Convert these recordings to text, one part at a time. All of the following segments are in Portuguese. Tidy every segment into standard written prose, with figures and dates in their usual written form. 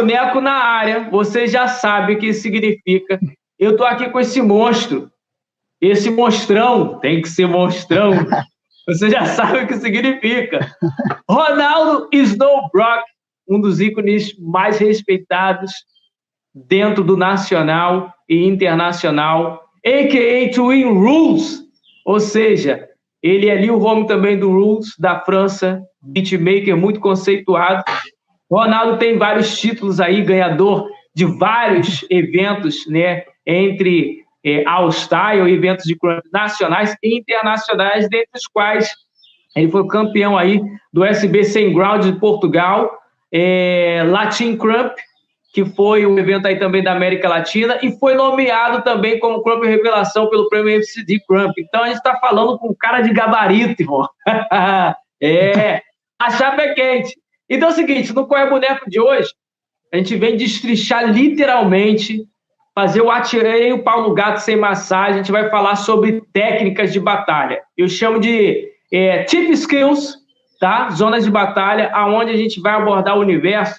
boneco na área, você já sabe o que isso significa. Eu estou aqui com esse monstro, esse monstrão, tem que ser monstrão, você já sabe o que significa. Ronaldo Snow Brock, um dos ícones mais respeitados dentro do nacional e internacional, a.k.a. Twin Rules, ou seja, ele é ali o home também do Rules, da França, beatmaker muito conceituado. Ronaldo tem vários títulos aí, ganhador de vários eventos, né, entre All-Style, eventos de crump nacionais e internacionais, dentre os quais ele foi campeão aí do SB 100 Ground de Portugal, Latin Crump, que foi um evento aí também da América Latina, e foi nomeado também como Crump Revelação pelo prêmio FCD Crump. Então a gente está falando com um cara de gabarito, irmão. A chapa é quente. Então é o seguinte, no Qual é Boneco de hoje, a gente vem destrinchar literalmente, fazer o atirei o pau no gato sem massagem, a gente vai falar sobre técnicas de batalha. Eu chamo de tip skills, tá? Zonas de batalha, aonde a gente vai abordar o universo,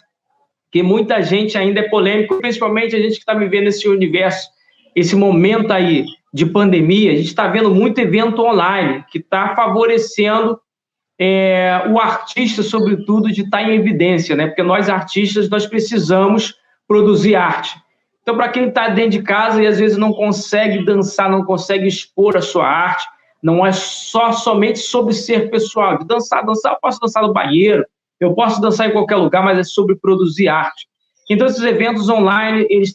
que muita gente ainda é polêmico, principalmente a gente que está vivendo esse universo, esse momento aí de pandemia, a gente está vendo muito evento online, que está favorecendo o artista, sobretudo, de estar em evidência, né? Porque nós, artistas, nós precisamos produzir arte. Então, para quem está dentro de casa e às vezes não consegue dançar, não consegue expor a sua arte, não é somente sobre ser pessoal. De dançar, eu posso dançar no banheiro, eu posso dançar em qualquer lugar, mas é sobre produzir arte. Então, esses eventos online, eles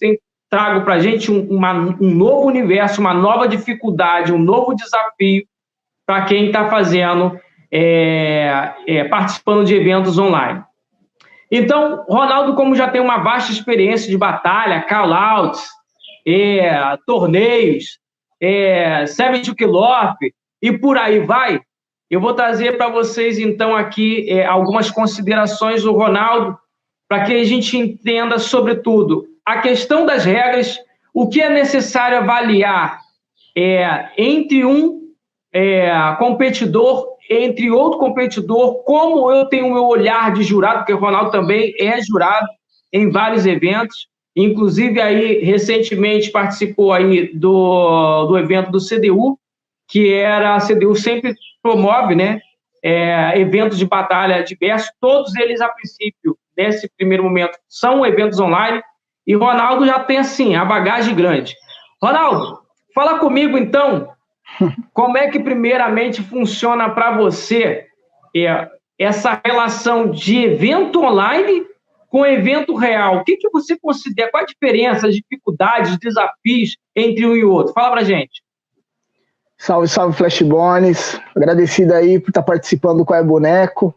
tragam para a gente um novo universo, uma nova dificuldade, um novo desafio para quem está fazendo, participando de eventos online. Então, Ronaldo, como já tem uma vasta experiência de batalha, call-outs, torneios, 72 Kill-Off, e por aí vai, eu vou trazer para vocês, então, aqui algumas considerações do Ronaldo, para que a gente entenda, sobretudo, a questão das regras, o que é necessário avaliar entre um competidor, entre outro competidor, como eu tenho o meu olhar de jurado, porque o Ronaldo também é jurado em vários eventos, inclusive aí, recentemente, participou aí do evento do CDU, que a CDU sempre promove, né, eventos de batalha diversos, todos eles, a princípio, nesse primeiro momento, são eventos online, e Ronaldo já tem, assim, a bagagem grande. Ronaldo, fala comigo, então, como é que, primeiramente, funciona para você essa relação de evento online com evento real? O que você considera? Qual a diferença, as dificuldades, os desafios entre um e outro? Fala para gente. Salve, salve, Flashbones. Agradecido aí por estar participando do Qual é Boneco.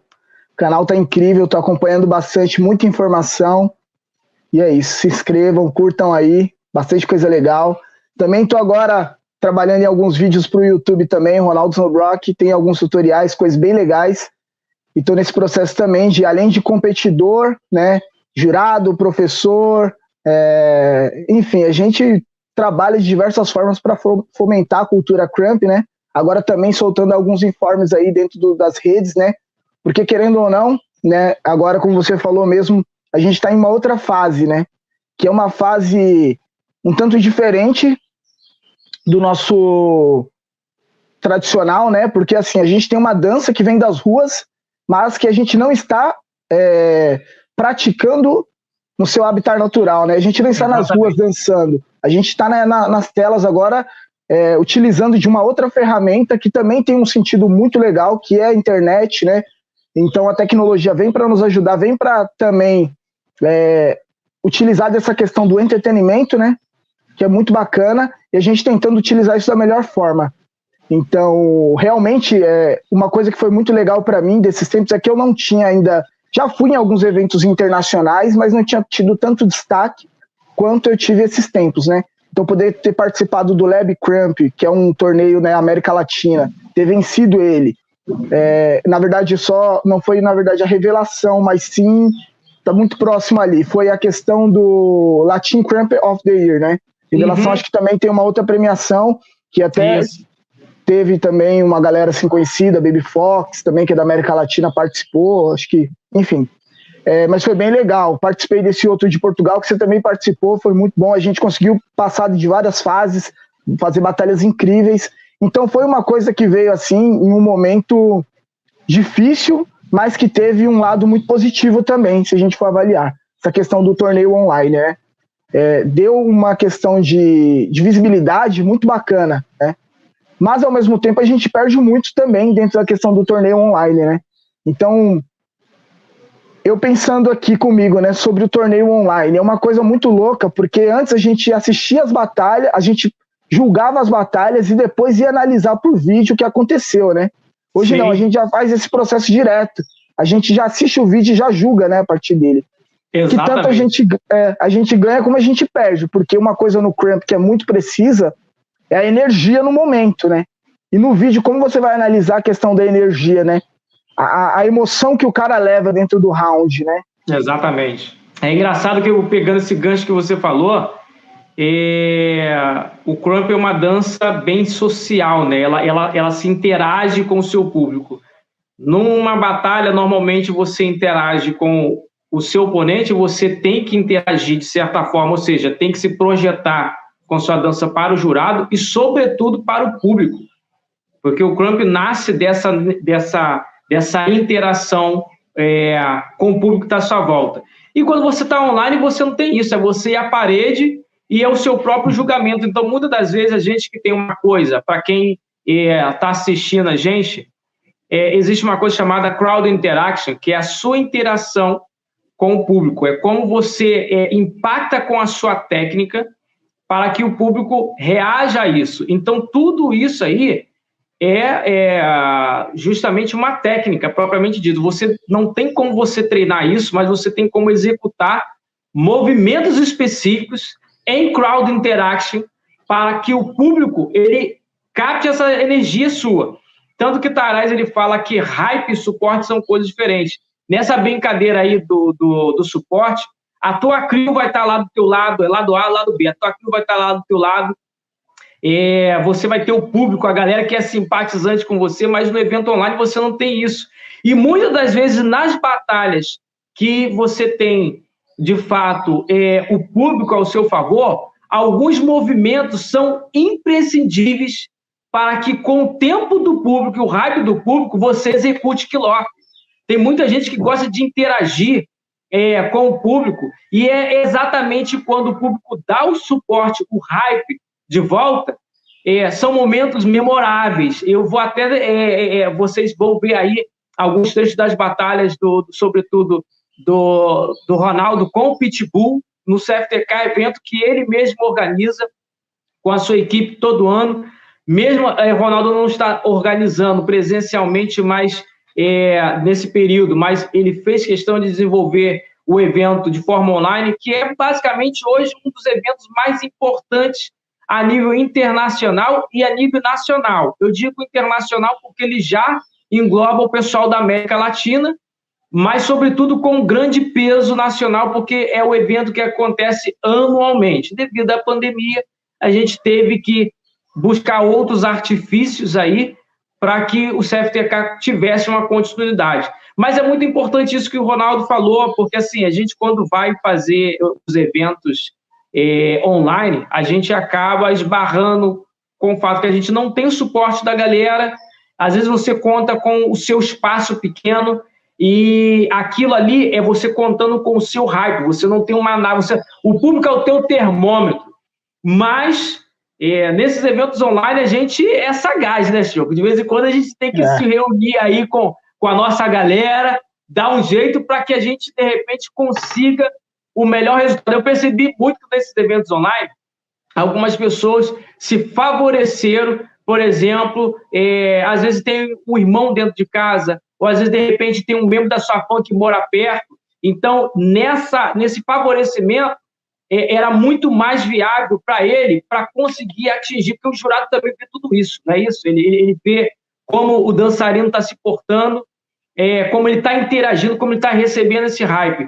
O canal tá incrível, tô acompanhando bastante, muita informação. E é isso, se inscrevam, curtam aí, bastante coisa legal. Também tô agora trabalhando em alguns vídeos pro YouTube também, Ronaldo Snow Brock, tem alguns tutoriais, coisas bem legais. E tô nesse processo também de, além de competidor, né, jurado, professor, enfim, a gente trabalha de diversas formas para fomentar a cultura crump, né? Agora também soltando alguns informes aí dentro das redes, né? Porque querendo ou não, né? Agora, como você falou mesmo, a gente está em uma outra fase, né? Que é uma fase um tanto diferente do nosso tradicional, né? Porque assim, a gente tem uma dança que vem das ruas, mas que a gente não está praticando no seu habitat natural, né? A gente não está nas ruas dançando, a gente está nas telas agora utilizando de uma outra ferramenta que também tem um sentido muito legal, que é a internet, né? Então a tecnologia vem para nos ajudar, vem para também utilizar dessa questão do entretenimento, né? Que é muito bacana, e a gente tentando utilizar isso da melhor forma. Então, realmente, uma coisa que foi muito legal para mim desses tempos é que eu não tinha ainda... Já fui em alguns eventos internacionais, mas não tinha tido tanto destaque quanto eu tive esses tempos, né? Então, poder ter participado do Lab Crump, que é um torneio na América Latina, ter vencido ele, na verdade, não foi, na verdade, a revelação, mas sim, tá muito próximo ali. Foi a questão do Latin Crump of the Year, né? Revelação, acho que também tem uma outra premiação, que até... Isso. Teve também uma galera assim conhecida, Baby Fox, também, que é da América Latina, participou, acho que, enfim. mas foi bem legal. Participei desse outro de Portugal, que você também participou, foi muito bom. A gente conseguiu passar de várias fases, fazer batalhas incríveis. Então foi uma coisa que veio assim, em um momento difícil, mas que teve um lado muito positivo também, se a gente for avaliar. Essa questão do torneio online, né? Deu uma questão de visibilidade muito bacana, né? Mas, ao mesmo tempo, a gente perde muito também dentro da questão do torneio online, né? Então, eu pensando aqui comigo, né, sobre o torneio online, é uma coisa muito louca, porque antes a gente assistia as batalhas, a gente julgava as batalhas e depois ia analisar por vídeo o que aconteceu, né? Hoje não, a gente já faz esse processo direto. A gente já assiste o vídeo e já julga, né, a partir dele. Exatamente. Que tanto a gente ganha como a gente perde, porque uma coisa no Cramp que é muito precisa é a energia no momento, né? E no vídeo, como você vai analisar a questão da energia, né? A emoção que o cara leva dentro do round, né? Exatamente. É engraçado que eu, pegando esse gancho que você falou, o Cramp é uma dança bem social, né? Ela se interage com o seu público. Numa batalha, normalmente você interage com o seu oponente, você tem que interagir de certa forma, ou seja, tem que se projetar com sua dança para o jurado e, sobretudo, para o público. Porque o Cramp nasce dessa interação com o público que está à sua volta. E quando você está online, você não tem isso, é você e a parede e é o seu próprio julgamento. Então, muitas das vezes, a gente que tem uma coisa, para quem está assistindo a gente, existe uma coisa chamada crowd interaction, que é a sua interação com o público. É como você impacta com a sua técnica para que o público reaja a isso. Então, tudo isso aí é justamente uma técnica, propriamente dito. Você não tem como você treinar isso, mas você tem como executar movimentos específicos em crowd interaction para que o público ele capte essa energia sua. Tanto que Taraz ele fala que hype e suporte são coisas diferentes. Nessa brincadeira aí do suporte, a tua crew vai estar lá do teu lado, lado A, lado B. A tua crew vai estar lá do teu lado. Você vai ter o público, a galera que é simpatizante com você, mas no evento online você não tem isso. E muitas das vezes, nas batalhas que você tem, de fato, o público ao seu favor, alguns movimentos são imprescindíveis para que, com o tempo do público e o hype do público, você execute aquilo. Tem muita gente que gosta de interagir com o público, e é exatamente quando o público dá o suporte, o hype de volta, são momentos memoráveis. Eu vou até... vocês vão ver aí alguns trechos das batalhas, sobretudo do Ronaldo com o Pitbull, no CFTK, evento que ele mesmo organiza com a sua equipe todo ano. Mesmo Ronaldo não está organizando presencialmente mais nesse período, mas ele fez questão de desenvolver o evento de forma online, que é basicamente hoje um dos eventos mais importantes a nível internacional e a nível nacional. Eu digo internacional porque ele já engloba o pessoal da América Latina, mas, sobretudo, com um grande peso nacional, porque é o evento que acontece anualmente. Devido à pandemia, a gente teve que buscar outros artifícios aí para que o CFTK tivesse uma continuidade. Mas é muito importante isso que o Ronaldo falou, porque, assim, a gente, quando vai fazer os eventos online, a gente acaba esbarrando com o fato que a gente não tem o suporte da galera. Às vezes você conta com o seu espaço pequeno e aquilo ali é você contando com o seu hype. Você não tem uma nave, o público é o teu termômetro. Mas nesses eventos online a gente é sagaz, né, Chico? De vez em quando a gente tem que se reunir aí com a nossa galera, dar um jeito para que a gente, de repente, consiga o melhor resultado. Eu percebi muito que nesses eventos online, algumas pessoas se favoreceram, por exemplo, às vezes tem um irmão dentro de casa, ou às vezes, de repente, tem um membro da sua fã que mora perto. Então, nesse favorecimento, era muito mais viável para ele, para conseguir atingir, porque o jurado também vê tudo isso, não é isso? Ele vê como o dançarino está se portando, como ele está interagindo, como ele está recebendo esse hype.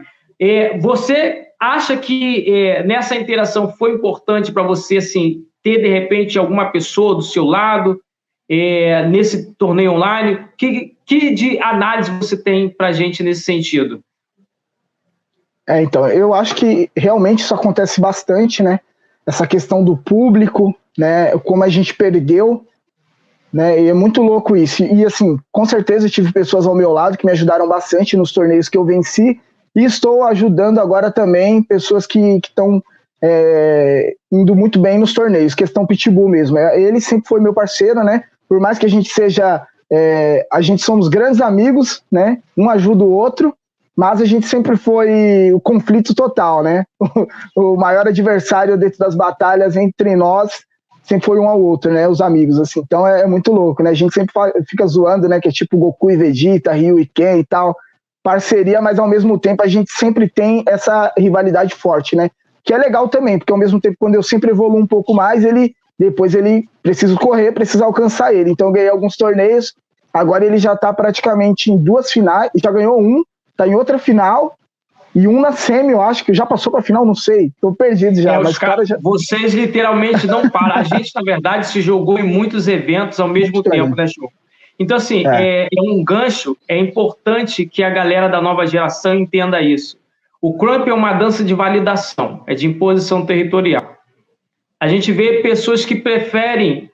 Você acha que nessa interação foi importante para você, assim, ter, de repente, alguma pessoa do seu lado nesse torneio online? Que de análise você tem para a gente nesse sentido? Então, eu acho que realmente isso acontece bastante, né? Essa questão do público, né? Como a gente perdeu, né? E é muito louco isso. E assim, com certeza eu tive pessoas ao meu lado que me ajudaram bastante nos torneios que eu venci, e estou ajudando agora também pessoas que estão indo muito bem nos torneios, questão Pitbull mesmo. Ele sempre foi meu parceiro, né? Por mais que a gente seja, a gente somos grandes amigos, né? Um ajuda o outro, mas a gente sempre foi o conflito total, né? O maior adversário dentro das batalhas entre nós sempre foi um ao outro, né? Os amigos, assim. Então é muito louco, né? A gente sempre fica zoando, né? Que é tipo Goku e Vegeta, Ryu e Ken e tal. Parceria, mas ao mesmo tempo a gente sempre tem essa rivalidade forte, né? Que é legal também, porque ao mesmo tempo, quando eu sempre evoluo um pouco mais, depois ele precisa correr, precisa alcançar ele. Então eu ganhei alguns torneios, agora ele já tá praticamente em 2 finais, já ganhou um, tá em outra final, e um na semi, eu acho que já passou pra final, não sei, tô perdido já. Mas já... Vocês literalmente não param. A gente, na verdade, se jogou em muitos eventos ao mesmo tempo, né, Show? Então, assim, é um gancho, é importante que a galera da nova geração entenda isso. O Crump é uma dança de validação, é de imposição territorial. A gente vê pessoas que preferem,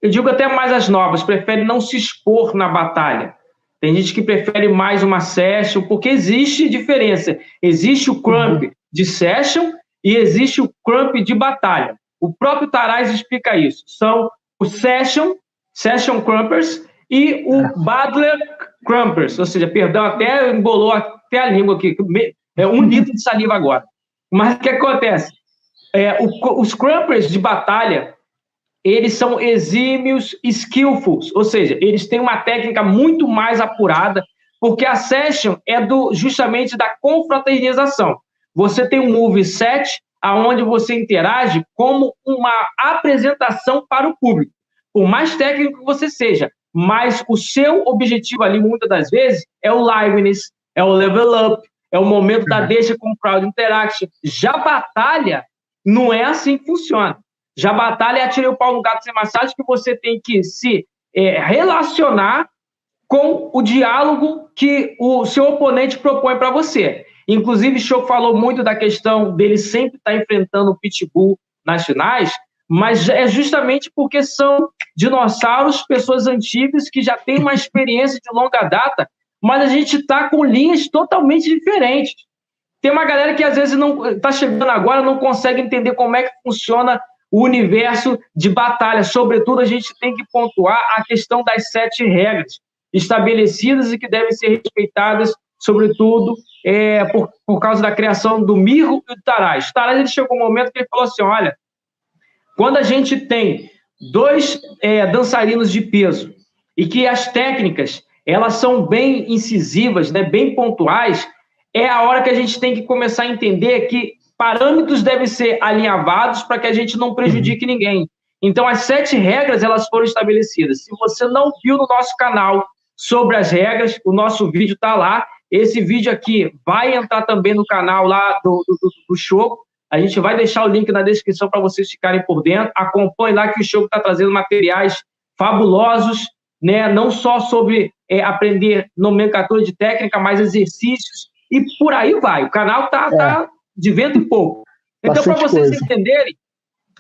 eu digo até mais as novas, preferem não se expor na batalha. Tem gente que prefere mais uma session, porque existe diferença. Existe o Crump de session e existe o Crump de batalha. O próprio Taraz explica isso. São o Session Crumpers e o Battler Crumpers. Ou seja, perdão, até embolou até a língua aqui. É 1 litro de saliva agora. Mas o que acontece? Os Crumpers de batalha, eles são exímios skillfuls, ou seja, eles têm uma técnica muito mais apurada, porque a session é justamente da confraternização. Você tem um moveset onde você interage como uma apresentação para o público. Por mais técnico que você seja, mas o seu objetivo ali, muitas das vezes, é o liveness, é o level up, é o momento da deixa com crowd interaction. Já batalha, não é assim que funciona. Já batalha é atirei o pau no gato sem massagem, que você tem que se relacionar com o diálogo que o seu oponente propõe para você. Inclusive, o Choco falou muito da questão dele sempre estar enfrentando o Pitbull nas finais, mas é justamente porque são dinossauros, pessoas antigas que já têm uma experiência de longa data, mas a gente está com linhas totalmente diferentes. Tem uma galera que às vezes não está chegando agora, não consegue entender como é que funciona o universo de batalha. Sobretudo, a gente tem que pontuar a questão das 7 regras estabelecidas e que devem ser respeitadas, sobretudo, por causa da criação do Mirro e do Taraz. O Taraz, ele chegou um momento que ele falou assim, olha, quando a gente tem 2 dançarinos de peso e que as técnicas elas são bem incisivas, né, bem pontuais, é a hora que a gente tem que começar a entender que parâmetros devem ser alinhavados para que a gente não prejudique ninguém. Então, as 7 regras elas foram estabelecidas. Se você não viu no nosso canal sobre as regras, o nosso vídeo está lá. Esse vídeo aqui vai entrar também no canal lá do Choco. A gente vai deixar o link na descrição para vocês ficarem por dentro. Acompanhe lá que o Choco está trazendo materiais fabulosos, né? Não só sobre aprender nomenclatura de técnica, mas exercícios e por aí vai. O canal tá de vento em pouco. Então, para vocês entenderem,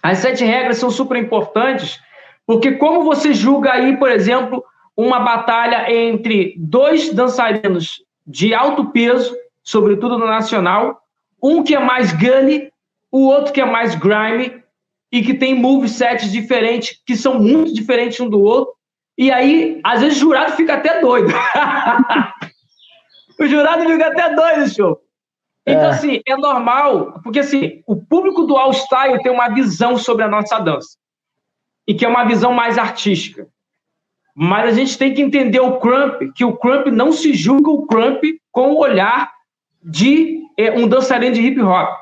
as 7 regras são super importantes, porque como você julga aí, por exemplo, uma batalha entre 2 dançarinos de alto peso, sobretudo no nacional, um que é mais gully, o outro que é mais grime, e que tem movesets diferentes, que são muito diferentes um do outro, e aí, às vezes, o jurado fica até doido. O jurado fica até doido, show. Então, assim, é normal, porque, assim, o público do All Style tem uma visão sobre a nossa dança, e que é uma visão mais artística. Mas a gente tem que entender o Crump, que o Crump não se julga o Crump com o olhar de um dançarino de hip hop.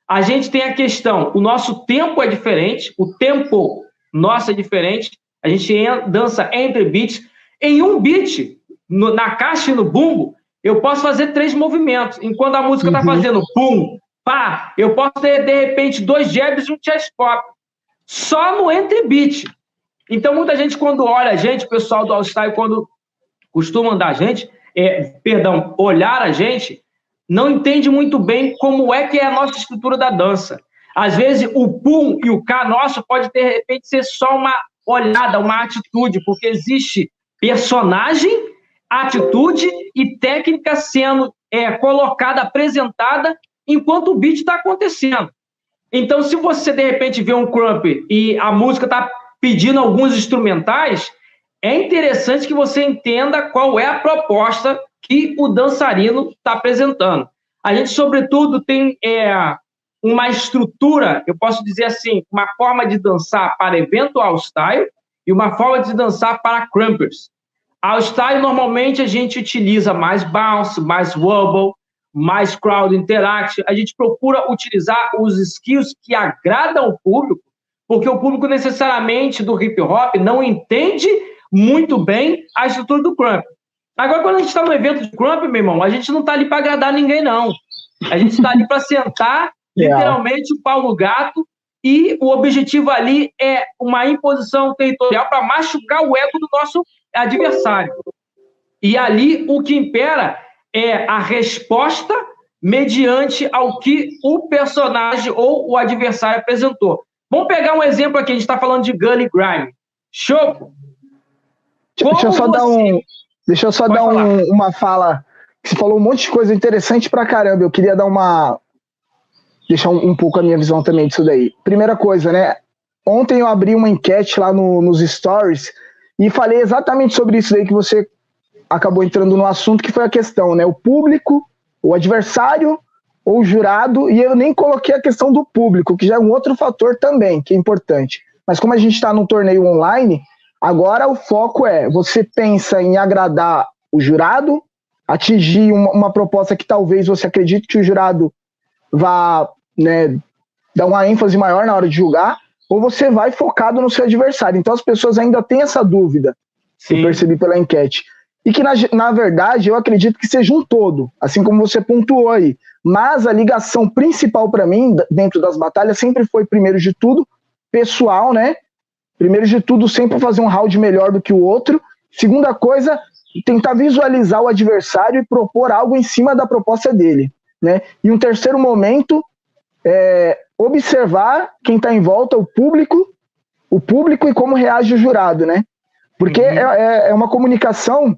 A gente tem a questão, o nosso tempo é diferente, o tempo nosso é diferente, a gente dança entre beats. Em um beat, na caixa e no bumbo, eu posso fazer 3 movimentos. Enquanto a música está fazendo pum, pá, eu posso ter, de repente, 2 jabs e um chest pop. Só no entre beat. Então, muita gente, quando olha a gente, o pessoal do All Style, quando costuma andar a gente, olhar a gente, não entende muito bem como é que é a nossa estrutura da dança. Às vezes, o pum e o K nosso pode, de repente, ser só uma olhada, uma atitude, porque existe personagem, atitude e técnica sendo colocada, apresentada, enquanto o beat está acontecendo. Então, se você, de repente, vê um crump e a música está pedindo alguns instrumentais, é interessante que você entenda qual é a proposta que o dançarino está apresentando. A gente, sobretudo, tem uma estrutura, eu posso dizer assim, uma forma de dançar para eventual style e uma forma de dançar para crumpers. Ao style, normalmente, a gente utiliza mais bounce, mais wobble, mais crowd interact. A gente procura utilizar os skills que agradam o público, porque o público, necessariamente, do hip-hop não entende muito bem a estrutura do crump. Agora, quando a gente está no evento de crump, meu irmão, a gente não está ali para agradar ninguém, não. A gente está ali para sentar, literalmente, o pau no gato, e o objetivo ali é uma imposição territorial para machucar o ego do nosso adversário. E ali o que impera é a resposta mediante ao que o personagem ou o adversário apresentou. Vamos pegar um exemplo aqui, a gente está falando de Gully Grime. Choco. Deixa eu só dar uma fala, que você falou um monte de coisa interessante pra caramba, eu queria deixar um pouco a minha visão também disso daí. Primeira coisa, né, ontem eu abri uma enquete lá nos stories e falei exatamente sobre isso daí que você acabou entrando no assunto, que foi a questão, né, o público, o adversário ou o jurado, e eu nem coloquei a questão do público, que já é um outro fator também, que é importante. Mas como a gente está num torneio online, agora o foco você pensa em agradar o jurado, atingir uma proposta que talvez você acredite que o jurado vá, né, dar uma ênfase maior na hora de julgar, ou você vai focado no seu adversário. Então as pessoas ainda têm essa dúvida, eu percebi pela enquete. E que, na verdade, eu acredito que seja um todo, assim como você pontuou aí. Mas a ligação principal para mim, dentro das batalhas, sempre foi, primeiro de tudo, pessoal, né? Primeiro de tudo, sempre fazer um round melhor do que o outro. Segunda coisa, tentar visualizar o adversário e propor algo em cima da proposta dele, né? E um terceiro momento, observar quem está em volta, o público e como reage o jurado, né? Porque é uma comunicação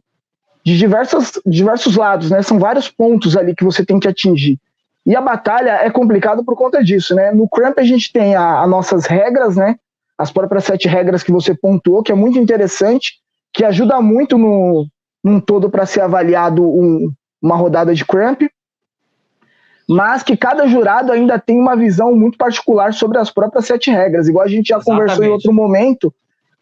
de diversos lados, né? São vários pontos ali que você tem que atingir. E a batalha é complicada por conta disso, né? No Crump a gente tem as nossas regras, né? As próprias 7 regras que você pontuou, que é muito interessante, que ajuda muito num todo para ser avaliado uma rodada de Crump, mas que cada jurado ainda tem uma visão muito particular sobre as próprias 7 regras. Igual a gente já conversou em outro momento,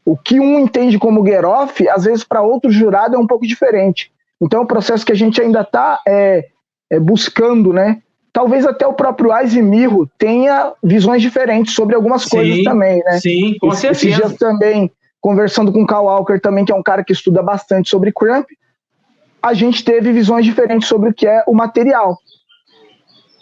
o que um entende como get-off, às vezes para outro jurado é um pouco diferente. Então é um processo que a gente ainda está buscando, né? Talvez até o próprio Ice Mirro tenha visões diferentes sobre algumas coisas também, né? Sim, com certeza. Esses dias também, conversando com o Cal Walker também, que é um cara que estuda bastante sobre Crump, a gente teve visões diferentes sobre o que é o material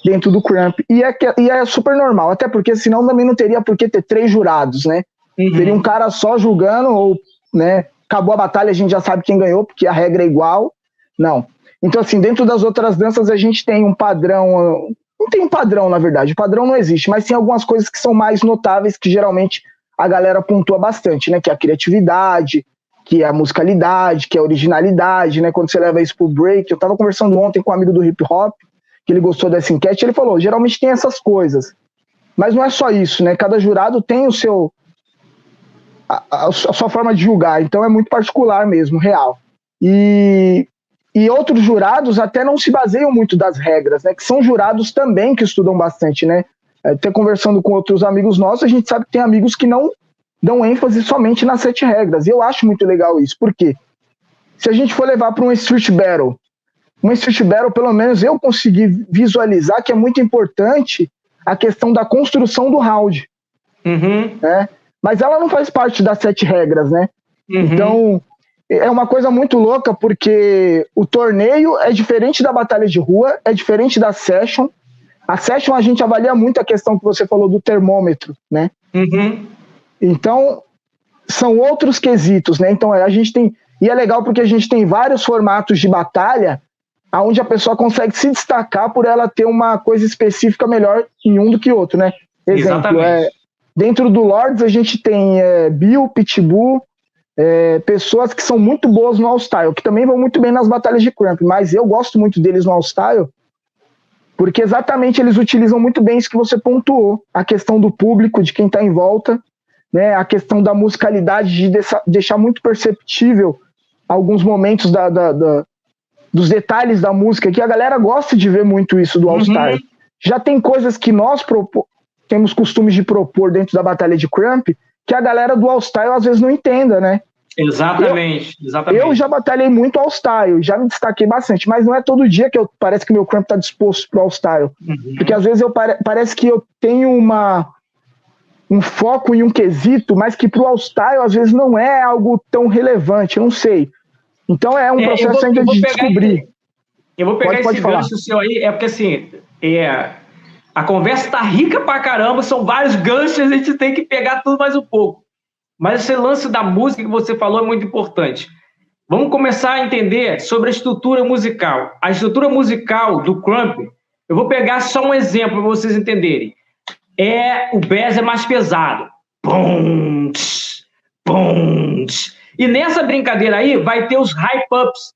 dentro do Crump. E é super normal, até porque senão também não teria por que ter 3 jurados, né? Teria um cara só julgando, ou, né, acabou a batalha, a gente já sabe quem ganhou, porque a regra é igual. Não. Então, assim, dentro das outras danças a gente tem um padrão, não tem um padrão, na verdade, o padrão não existe, mas tem algumas coisas que são mais notáveis, que geralmente a galera pontua bastante, né, que é a criatividade, que é a musicalidade, que é a originalidade, né, quando você leva isso pro break. Eu tava conversando ontem com um amigo do hip hop, que ele gostou dessa enquete, ele falou, geralmente tem essas coisas, mas não é só isso, né, cada jurado tem a sua forma de julgar, então é muito particular mesmo, real. E outros jurados até não se baseiam muito das regras, né? Que são jurados também que estudam bastante, né? Até conversando com outros amigos nossos, a gente sabe que tem amigos que não dão ênfase somente nas 7 regras. E eu acho muito legal isso. Por quê? Se a gente for levar para uma Street Battle, pelo menos eu consegui visualizar que é muito importante a questão da construção do round. Né? Mas ela não faz parte das 7 regras, né? Então, é uma coisa muito louca, porque o torneio é diferente da batalha de rua, é diferente da session. A session a gente avalia muito a questão que você falou do termômetro, né? Então, são outros quesitos, né? Então, a gente tem... E é legal porque a gente tem vários formatos de batalha onde a pessoa consegue se destacar por ela ter uma coisa específica melhor em um do que outro, né? Exemplo, dentro do Lords a gente tem Bill, Pitbull, pessoas que são muito boas no All-Style, que também vão muito bem nas batalhas de Crump, mas eu gosto muito deles no All-Style, porque exatamente eles utilizam muito bem isso que você pontuou, a questão do público, de quem está em volta, né, a questão da musicalidade, de deixar muito perceptível alguns momentos dos detalhes da música, que a galera gosta de ver muito isso do All-Style. Já tem coisas que nós temos costumes de propor dentro da batalha de Crump, que a galera do All-Style às vezes não entenda, né? Exatamente. Eu já batalhei muito All-Style, já me destaquei bastante, mas não é todo dia que parece que meu Crump tá disposto pro All-Style. Porque às vezes parece que eu tenho um foco em um quesito, mas que pro All-Style às vezes não é algo tão relevante, eu não sei. Então é um processo ainda de descobrir. Eu vou pegar esse gancho seu aí, porque assim, a conversa tá rica pra caramba, são vários ganchos, a gente tem que pegar tudo mais um pouco. Mas esse lance da música que você falou é muito importante. Vamos começar a entender sobre a estrutura musical. A estrutura musical do Crump, eu vou pegar só um exemplo para vocês entenderem. O bass é mais pesado. Pum, tch, pum, tch. E nessa brincadeira aí vai ter os hype-ups,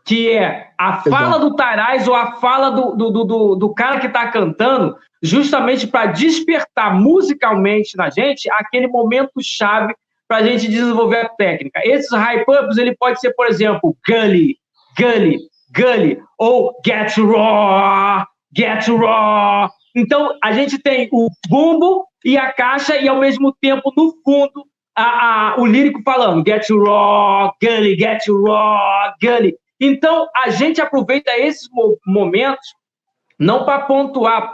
que é a fala do Taraz ou a fala do cara que está cantando, justamente para despertar musicalmente na gente aquele momento chave para a gente desenvolver a técnica. Esses hype-ups, ele pode ser, por exemplo, Gully, Gully, Gully, ou Get Raw, Get Raw. Então, a gente tem o bumbo e a caixa e, ao mesmo tempo, no fundo, o lírico falando Get Raw, Gully, Get Raw, Gully. Então, a gente aproveita esses momentos não para pontuar,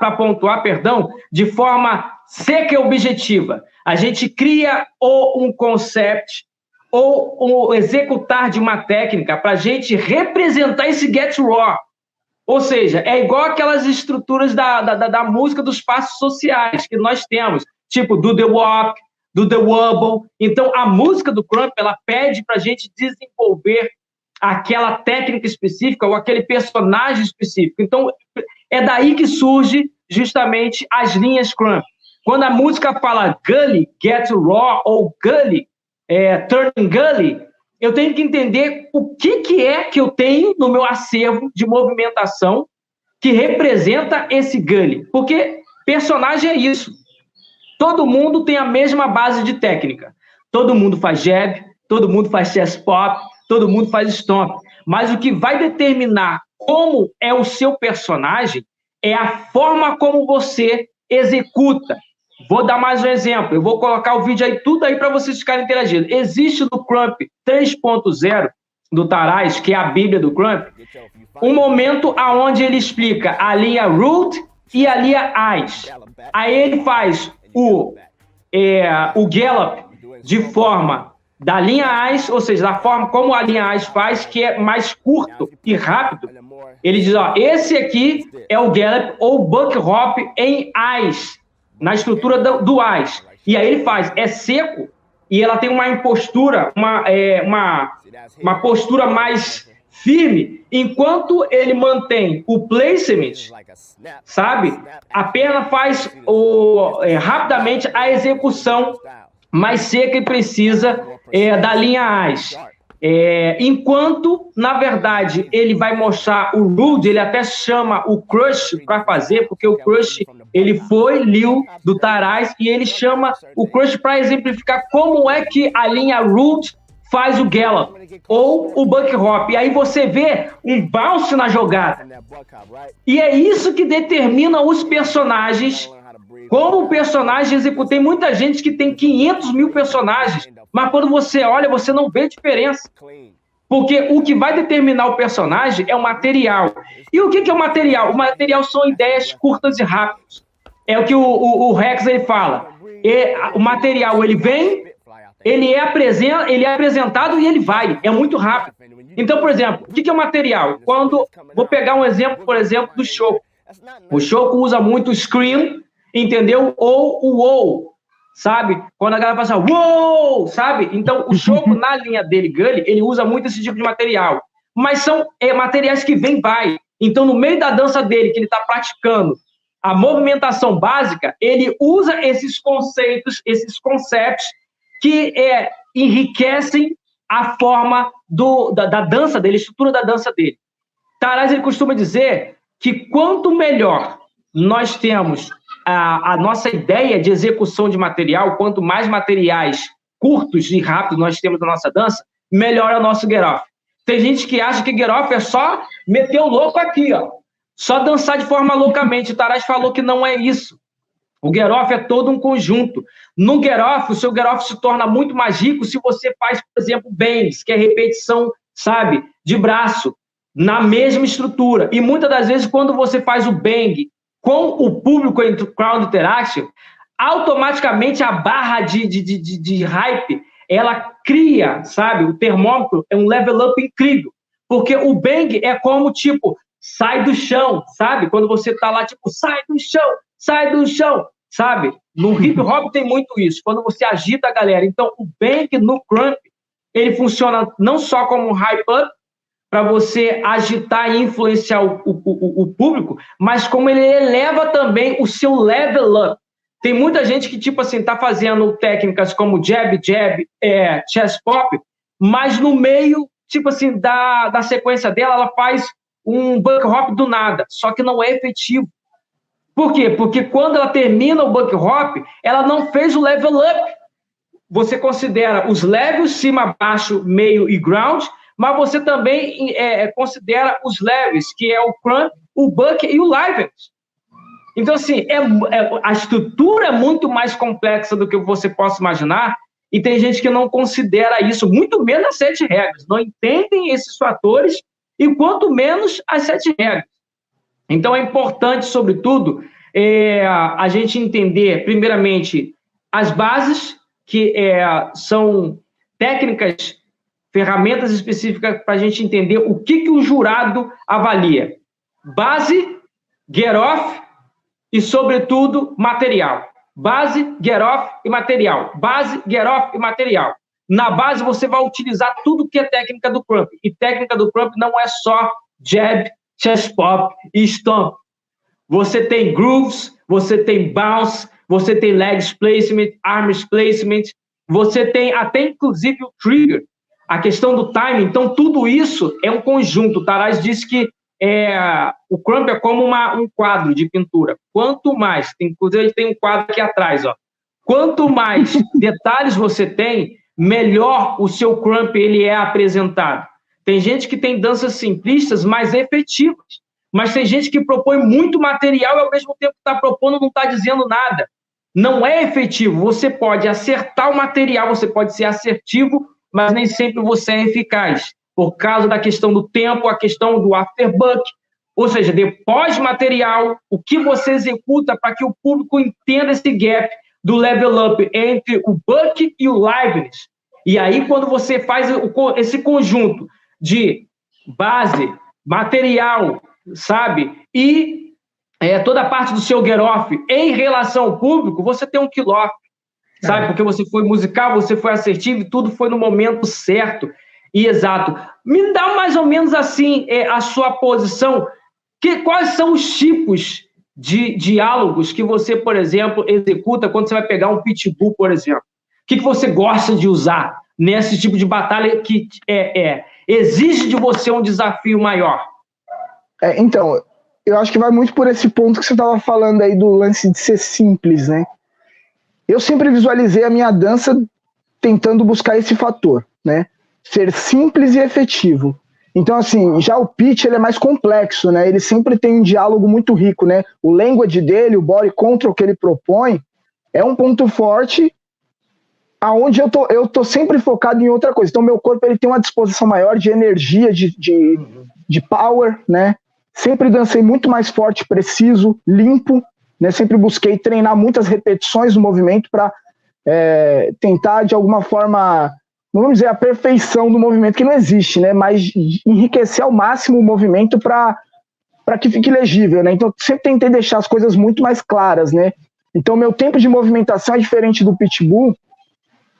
de forma seca e objetiva. A gente cria ou um concept ou executar de uma técnica para a gente representar esse Get Raw. Ou seja, é igual aquelas estruturas da música dos passos sociais que nós temos, tipo do The Walk, do The Wobble. Então, a música do Crump, ela pede para a gente desenvolver aquela técnica específica ou aquele personagem específico. Então, é daí que surge justamente as linhas Crump. Quando a música fala Gully, Get Raw ou Gully, Turning Gully, eu tenho que entender o que é que eu tenho no meu acervo de movimentação que representa esse Gully. Porque personagem é isso. Todo mundo tem a mesma base de técnica. Todo mundo faz jab, todo mundo faz chest pop, todo mundo faz stomp. Mas o que vai determinar como é o seu personagem é a forma como você executa. Vou dar mais um exemplo. Eu vou colocar o vídeo aí, tudo aí para vocês ficarem interagindo. Existe no Crump 3.0 do Taraz, que é a Bíblia do Crump, um momento onde ele explica a linha root e a linha eyes. Aí ele faz o gallop de forma da linha eyes, ou seja, da forma como a linha eyes faz, que é mais curto e rápido. Ele diz, esse aqui é o gallop ou buck hop em eyes, na estrutura do eyes. E aí ele faz, é seco, e ela tem uma impostura, uma postura mais firme, enquanto ele mantém o placement, sabe? A perna faz rapidamente a execução mais seca e precisa da linha eyes. Enquanto, na verdade, ele vai mostrar o Rude, ele até chama o Crush para fazer, porque o Crush, ele foi Liu do Taraz, e ele chama o Crush para exemplificar como é que a linha Rude faz o Gallop, ou o Buck Hop. E aí você vê um bounce na jogada. E é isso que determina os personagens, como o personagem executa. Tem muita gente que tem 500 mil personagens, mas quando você olha, você não vê diferença. Porque o que vai determinar o personagem é o material. E o que é o material? O material são ideias curtas e rápidas. É o que o Rex ele fala. O material, ele vem, ele é apresentado e ele vai. É muito rápido. Então, por exemplo, o que é o material? Vou pegar um exemplo, por exemplo, do Shoko. O Shoko usa muito o scream, entendeu? Ou o wow, sabe? Quando a galera fala assim, wow, sabe? Então, o Shoko, na linha dele, Gully, ele usa muito esse tipo de material. mas são materiais que vêm e vai. Então, no meio da dança dele, que ele está praticando a movimentação básica, ele usa esses conceitos, esses conceitos que enriquecem a forma da dança dele, a estrutura da dança dele. Taraz, ele costuma dizer que quanto melhor nós temos a nossa ideia de execução de material, quanto mais materiais curtos e rápidos nós temos na nossa dança, melhor é o nosso get off. Tem gente que acha que get off é só meter o louco aqui, ó, só dançar de forma loucamente. O Taraz falou que não é isso. O get off é todo um conjunto. No get off, o seu get off se torna muito mais rico se você faz, por exemplo, bangs, que é repetição, sabe, de braço, na mesma estrutura. E muitas das vezes, quando você faz o bang com o público em crowd interaction, automaticamente a barra de hype, ela cria, sabe, o termômetro é um level up incrível. Porque o bang é como, tipo, sai do chão, sabe? Quando você tá lá, tipo, sai do chão, sabe? No hip hop tem muito isso, quando você agita a galera. Então, o bang no crump, ele funciona não só como um hype up, para você agitar e influenciar o público, mas como ele eleva também o seu level up. Tem muita gente que, tipo assim, tá fazendo técnicas como jab, chest pop, mas no meio, tipo assim, da sequência dela, ela faz um buck hop do nada, só que não é efetivo. Por quê? Porque quando ela termina o buck hop, ela não fez o level up. Você considera os levels, cima, baixo, meio e ground, mas você também considera os levels, que é o crump, o buck e o livens. Então, assim, a estrutura é muito mais complexa do que você possa imaginar, e tem gente que não considera isso, muito menos as 7 regras, não entendem esses fatores, e quanto menos as 7 regras. Então, é importante, sobretudo, a gente entender, primeiramente, as bases, que são técnicas, ferramentas específicas para a gente entender o que o jurado avalia. Base, get off e, sobretudo, material. Base, get off e material. Base, get off e material. Na base, você vai utilizar tudo que é técnica do crump. E técnica do crump não é só jab, chest pop e stomp. Você tem grooves, você tem bounce, você tem legs placement, arms placement, você tem até, inclusive, o trigger, a questão do timing. Então, tudo isso é um conjunto. O Taraz disse que o crump é como um quadro de pintura. Quanto mais, inclusive, a gente tem um quadro aqui atrás, ó. Quanto mais detalhes você tem, melhor o seu crump ele é apresentado. Tem gente que tem danças simplistas, mas efetivas. Mas tem gente que propõe muito material e, ao mesmo tempo que está propondo, não está dizendo nada. Não é efetivo. Você pode acertar o material, você pode ser assertivo, mas nem sempre você é eficaz, por causa da questão do tempo, a questão do afterbuck, ou seja, depois material, o que você executa para que o público entenda esse gap do level up entre o buck e o liveness. E aí, quando você faz esse conjunto de base, material, sabe, e toda a parte do seu get off em relação ao público, você tem um kill off. Sabe? Porque você foi musical, você foi assertivo e tudo foi no momento certo e exato. Me dá mais ou menos assim a sua posição. Quais são os tipos de diálogos que você, por exemplo, executa quando você vai pegar um pitbull, por exemplo? O que você gosta de usar nesse tipo de batalha que exige de você um desafio maior? Então, eu acho que vai muito por esse ponto que você estava falando aí do lance de ser simples, né? Eu sempre visualizei a minha dança tentando buscar esse fator, né? Ser simples e efetivo. Então, assim, já o pitch ele é mais complexo, né? Ele sempre tem um diálogo muito rico, né? O language dele, o body control que ele propõe, é um ponto forte aonde eu tô sempre focado em outra coisa. Então, meu corpo ele tem uma disposição maior de energia, de power, né? Sempre dancei muito mais forte, preciso, limpo, né? Sempre busquei treinar muitas repetições do movimento para tentar, de alguma forma, não vamos dizer a perfeição do movimento, que não existe, né? Mas enriquecer ao máximo o movimento para que fique legível, né? Então, sempre tentei deixar as coisas muito mais claras, né? Então, meu tempo de movimentação é diferente do pitbull,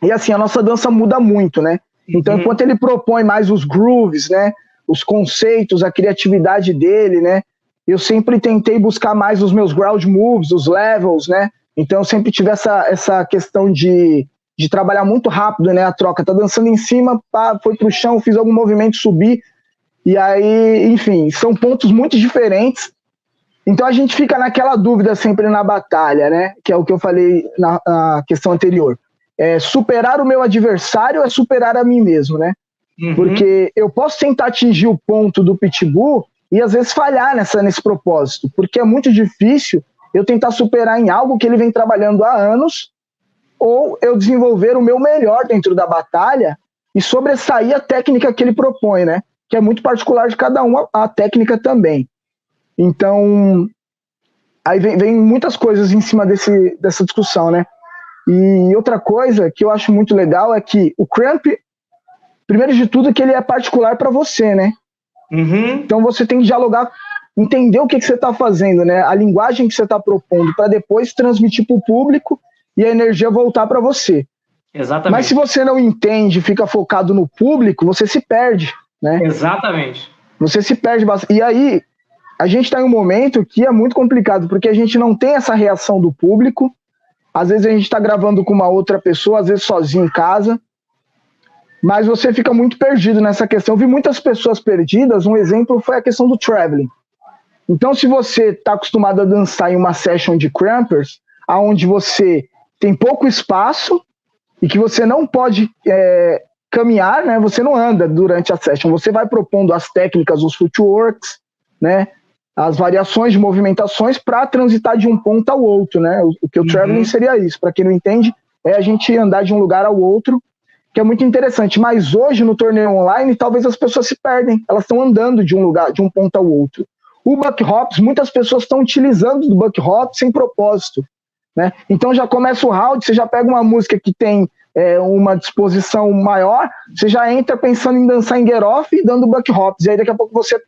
e assim, a nossa dança muda muito, né? Então, enquanto ele propõe mais os grooves, né? os conceitos, a criatividade dele, né? Eu sempre tentei buscar mais os meus ground moves, os levels, né? Então eu sempre tive essa questão de trabalhar muito rápido, né? A troca, tá dançando em cima, pá, foi pro chão, fiz algum movimento, subi, e aí, enfim, são pontos muito diferentes. Então a gente fica naquela dúvida sempre na batalha, né? Que é o que eu falei na questão anterior. É superar o meu adversário é superar a mim mesmo, né? Uhum. Porque eu posso tentar atingir o ponto do Pitbull e às vezes falhar nesse propósito, porque é muito difícil eu tentar superar em algo que ele vem trabalhando há anos, ou eu desenvolver o meu melhor dentro da batalha e sobressair a técnica que ele propõe, né? Que é muito particular de cada um, a técnica também. Então, aí vem muitas coisas em cima dessa discussão, né? E outra coisa que eu acho muito legal é que o cramp, primeiro de tudo, que ele é particular para você, né? Uhum. Então você tem que dialogar, entender o que você está fazendo, né? A linguagem que você está propondo, para depois transmitir para o público e a energia voltar para você. Exatamente. Mas se você não entende, fica focado no público, você se perde, né? Exatamente. Você se perde bastante. E aí, a gente está em um momento que é muito complicado, porque a gente não tem essa reação do público. Às vezes a gente está gravando com uma outra pessoa, às vezes sozinho em casa, mas você fica muito perdido nessa questão. Eu vi muitas pessoas perdidas, um exemplo foi a questão do traveling. Então, se você está acostumado a dançar em uma session de crampers, onde você tem pouco espaço e que você não pode caminhar, né? Você não anda durante a session, você vai propondo as técnicas, os footworks, né? As variações de movimentações para transitar de um ponto ao outro, né? O que o traveling seria isso. Para quem não entende, é a gente andar de um lugar ao outro, que é muito interessante. Mas hoje, no torneio online, talvez as pessoas se perdem. Elas estão andando de um lugar, de um ponto ao outro. O buck hops, muitas pessoas estão utilizando o buck hop sem propósito, né? Então já começa o round, você já pega uma música que tem uma disposição maior, você já entra pensando em dançar em get off e dando buck hops. E aí daqui a pouco você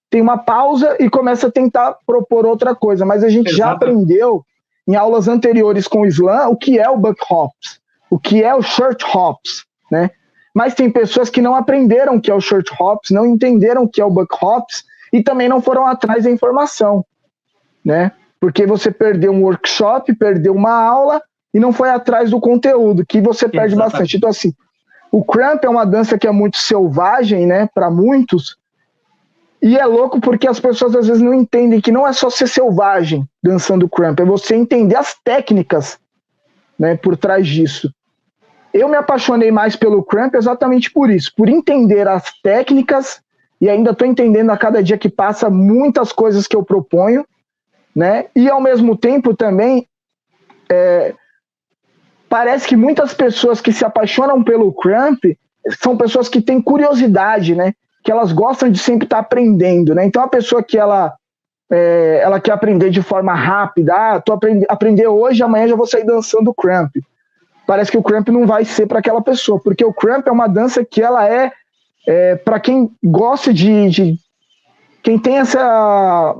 tem uma pausa e começa a tentar propor outra coisa. Mas a gente já aprendeu em aulas anteriores com o Slam o que é o buck hops, o que é o shirt hops, né? Mas tem pessoas que não aprenderam o que é o shirt hops, não entenderam o que é o buck hops e também não foram atrás da informação, né? Porque você perdeu um workshop, perdeu uma aula e não foi atrás do conteúdo, que você perde bastante. Então, assim, o cramp é uma dança que é muito selvagem, né, para muitos, e é louco porque as pessoas às vezes não entendem que não é só ser selvagem dançando cramp, é você entender as técnicas, né, por trás disso. Eu me apaixonei mais pelo cramp exatamente por isso, por entender as técnicas, e ainda estou entendendo a cada dia que passa muitas coisas que eu proponho, né, e ao mesmo tempo também parece que muitas pessoas que se apaixonam pelo cramp são pessoas que têm curiosidade, né, que elas gostam de sempre estar aprendendo, né? Então a pessoa que ela quer aprender de forma rápida, aprender hoje, amanhã já vou sair dançando cramp. Parece que o cramp não vai ser para aquela pessoa, porque o cramp é uma dança que ela para quem gosta quem tem essa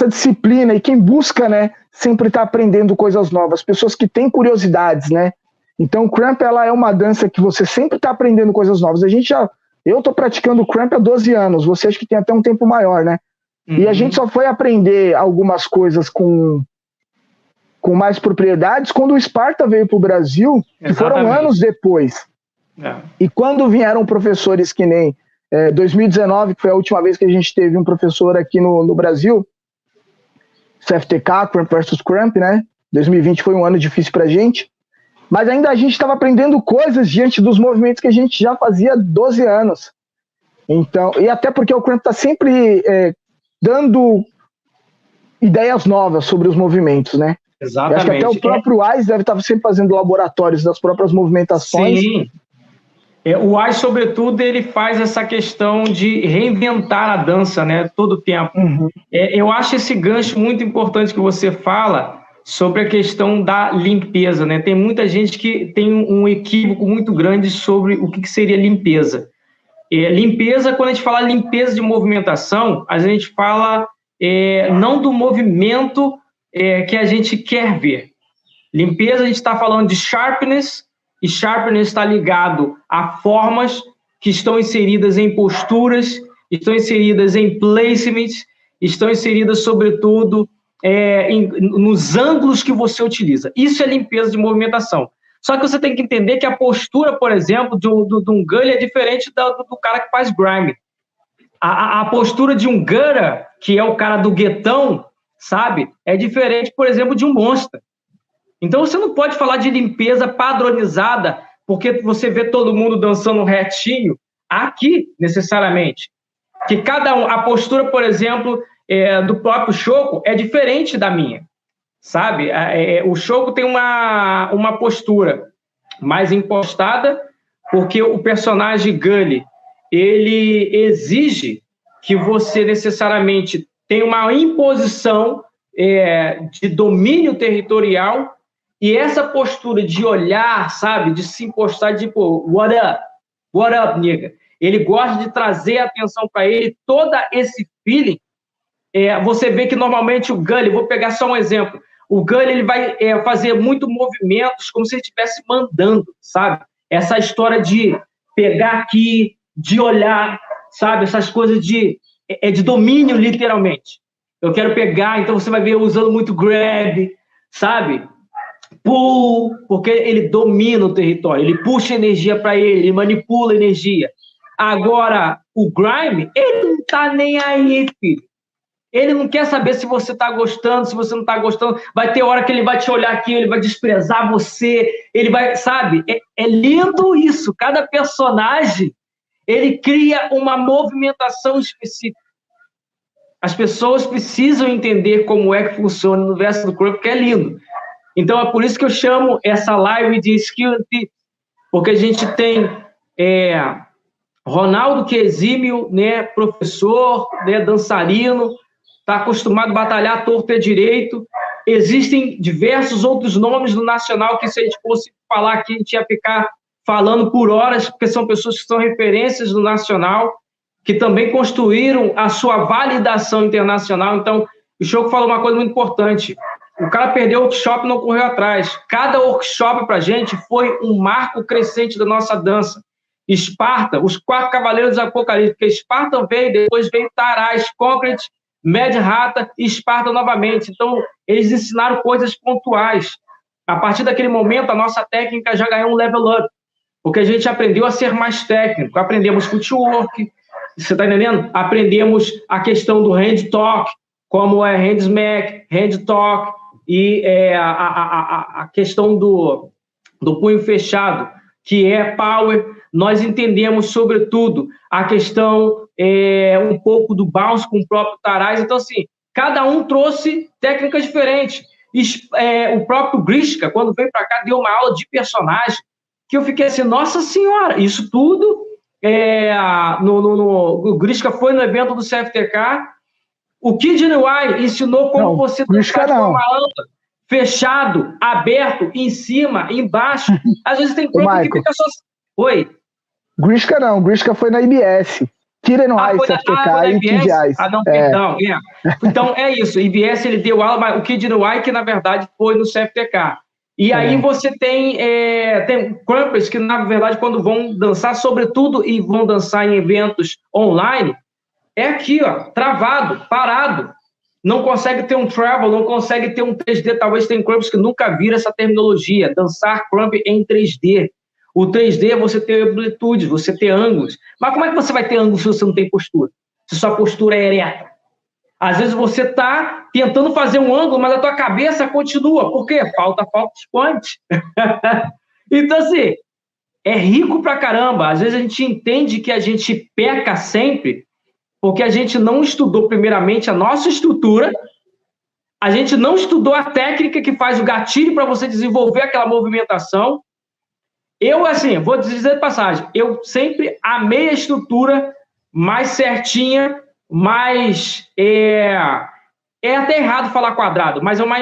disciplina e quem busca, né, sempre estar aprendendo coisas novas, pessoas que têm curiosidades, né? Então o cramp ela é uma dança que você sempre está aprendendo coisas novas. Eu estou praticando cramp há 12 anos, você acha que tem até um tempo maior, né? Uhum. E a gente só foi aprender algumas coisas com mais propriedades quando o Sparta veio para o Brasil, que foram anos depois. E quando vieram professores que nem 2019, que foi a última vez que a gente teve um professor aqui no Brasil, CFTK, Cramp versus Cramp, né? 2020 foi um ano difícil pra gente, mas ainda a gente estava aprendendo coisas diante dos movimentos que a gente já fazia há 12 anos. Então, e até porque o Cramp está sempre dando ideias novas sobre os movimentos, né? Exatamente. Eu acho que até o próprio AIS deve estar sempre fazendo laboratórios das próprias movimentações. Sim. O AIS, sobretudo, ele faz essa questão de reinventar a dança, né, todo o tempo. Uhum. Eu acho esse gancho muito importante que você fala sobre a questão da limpeza, né? Tem muita gente que tem um equívoco muito grande sobre o que seria limpeza. Limpeza, quando a gente fala limpeza de movimentação, a gente fala não do movimento que a gente quer ver. Limpeza, a gente está falando de sharpness, e sharpness está ligado a formas que estão inseridas em posturas, estão inseridas em placements, estão inseridas, sobretudo, nos ângulos que você utiliza. Isso é limpeza de movimentação. Só que você tem que entender que a postura, por exemplo, de um Gully é diferente do cara que faz grime. A postura de um Gutter, que é o cara do guetão, sabe, é diferente, por exemplo, de um Monster. Então, você não pode falar de limpeza padronizada porque você vê todo mundo dançando retinho aqui, necessariamente. Que cada um, a postura, por exemplo, do próprio Shoko é diferente da minha, sabe? O Shoko tem uma postura mais impostada, porque o personagem Gully, ele exige que você necessariamente tenha uma imposição de domínio territorial, e essa postura de olhar, sabe, de se encostar, tipo, what up, nigga? Ele gosta de trazer atenção para ele, todo esse feeling. Você vê que normalmente o Gully, vou pegar só um exemplo, o Gully ele vai fazer muito movimentos como se ele estivesse mandando, sabe? Essa história de pegar aqui, de olhar, sabe? Essas coisas de domínio, literalmente. Eu quero pegar, então você vai ver usando muito grab, sabe? Pull, porque ele domina o território, ele puxa energia para ele manipula energia. Agora, o grime, ele não tá nem aí, filho. Ele não quer saber se você tá gostando, se você não tá gostando. Vai ter hora que ele vai te olhar aqui, ele vai desprezar você, ele vai, sabe? É lindo isso. Cada personagem, ele cria uma movimentação específica. As pessoas precisam entender como é que funciona o universo do Crump, porque é lindo. Então, é por isso que eu chamo essa live de Skill and Tips, porque a gente tem Ronaldo, que é exímio, né, professor, né, dançarino, está acostumado a batalhar torto e direito. Existem diversos outros nomes no Nacional que, se a gente fosse falar aqui, a gente ia ficar falando por horas, porque são pessoas que são referências no Nacional, que também construíram a sua validação internacional. Então, o Shoko falou uma coisa muito importante. O cara perdeu o workshop e não correu atrás. Cada workshop para a gente foi um marco crescente da nossa dança. Esparta, os 4 Cavaleiros do Apocalipse, porque Esparta veio, depois veio Taraz, Concrete, Mad Rata e Esparta novamente. Então, eles ensinaram coisas pontuais. A partir daquele momento, a nossa técnica já ganhou um level up, porque a gente aprendeu a ser mais técnico. Aprendemos footwork, você está entendendo? Aprendemos a questão do hand talk, como é hand smack, hand talk, e a questão do punho fechado, que é power. Nós entendemos, sobretudo, a questão um pouco do bounce com o próprio Taraz. Então, assim, cada um trouxe técnicas diferentes. O próprio Grishka, quando veio para cá, deu uma aula de personagem, que eu fiquei assim, nossa senhora, isso tudo... o Grishka foi no evento do CFTK. O Kid Niwai ensinou como você dançar de uma anda, fechado, aberto, em cima, embaixo. Às vezes tem grupo que fica só... Oi? Grishka não, Grishka foi na IBS. Kid Niwai, CFTK e Kid Ice. Não, perdão. Então, é isso. IBS, ele deu aula, mas o Kid Niwai, que na verdade foi no CFTK. E aí você tem crumpers que, na verdade, quando vão dançar, sobretudo, e vão dançar em eventos online, é aqui, ó, travado, parado. Não consegue ter um travel, não consegue ter um 3D. Talvez tem crumpers que nunca viram essa terminologia, dançar crump em 3D. O 3D é você ter amplitude, você ter ângulos. Mas como é que você vai ter ângulos se você não tem postura? Se sua postura é ereta? Às vezes você está tentando fazer um ângulo, mas a tua cabeça continua. Por quê? Falta de point. Então, assim, é rico pra caramba. Às vezes a gente entende que a gente peca sempre porque a gente não estudou, primeiramente, a nossa estrutura, a gente não estudou a técnica que faz o gatilho para você desenvolver aquela movimentação. Eu, assim, vou dizer de passagem, eu sempre amei a estrutura mais certinha, mais... É até errado falar quadrado, mas é uma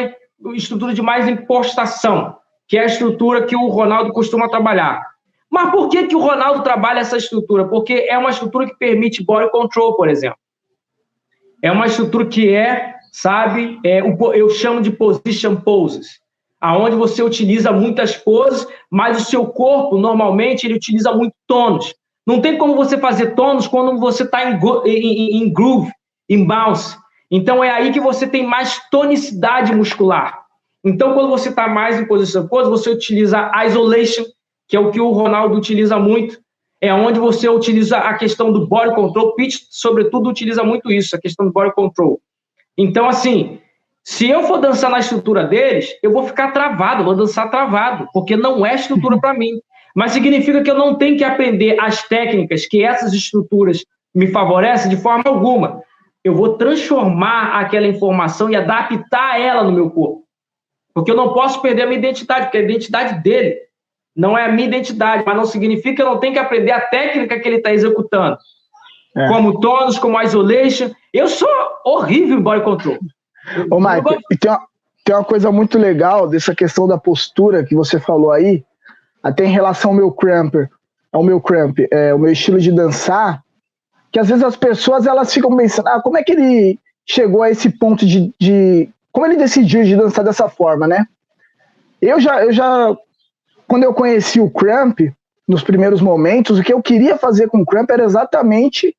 estrutura de mais impostação, que é a estrutura que o Ronaldo costuma trabalhar. Mas por que o Ronaldo trabalha essa estrutura? Porque é uma estrutura que permite body control, por exemplo. É uma estrutura que eu chamo de position poses, aonde você utiliza muitas poses, mas o seu corpo, normalmente, ele utiliza muito tônus. Não tem como você fazer tônus quando você está em groove, em bounce. Então, é aí que você tem mais tonicidade muscular. Então, quando você está mais em posição de pose, você utiliza a isolation, que é o que o Ronaldo utiliza muito. É onde você utiliza a questão do body control. Pitch, sobretudo, utiliza muito isso, a questão do body control. Então, assim, se eu for dançar na estrutura deles, eu vou ficar travado, vou dançar travado, porque não é estrutura para mim. Mas significa que eu não tenho que aprender as técnicas que essas estruturas me favorecem de forma alguma. Eu vou transformar aquela informação e adaptar ela no meu corpo. Porque eu não posso perder a minha identidade, porque a identidade dele não é a minha identidade, mas não significa que eu não tenho que aprender a técnica que ele está executando. Como tônus, como isolation. Eu sou horrível em body control. Ô, Michael, e tem uma coisa muito legal dessa questão da postura que você falou aí, até em relação ao meu cramp, o meu estilo de dançar, que às vezes as pessoas elas ficam pensando, como é que ele chegou a esse ponto de como ele decidiu de dançar dessa forma, né? Eu já quando eu conheci o cramp, nos primeiros momentos, o que eu queria fazer com o cramp era exatamente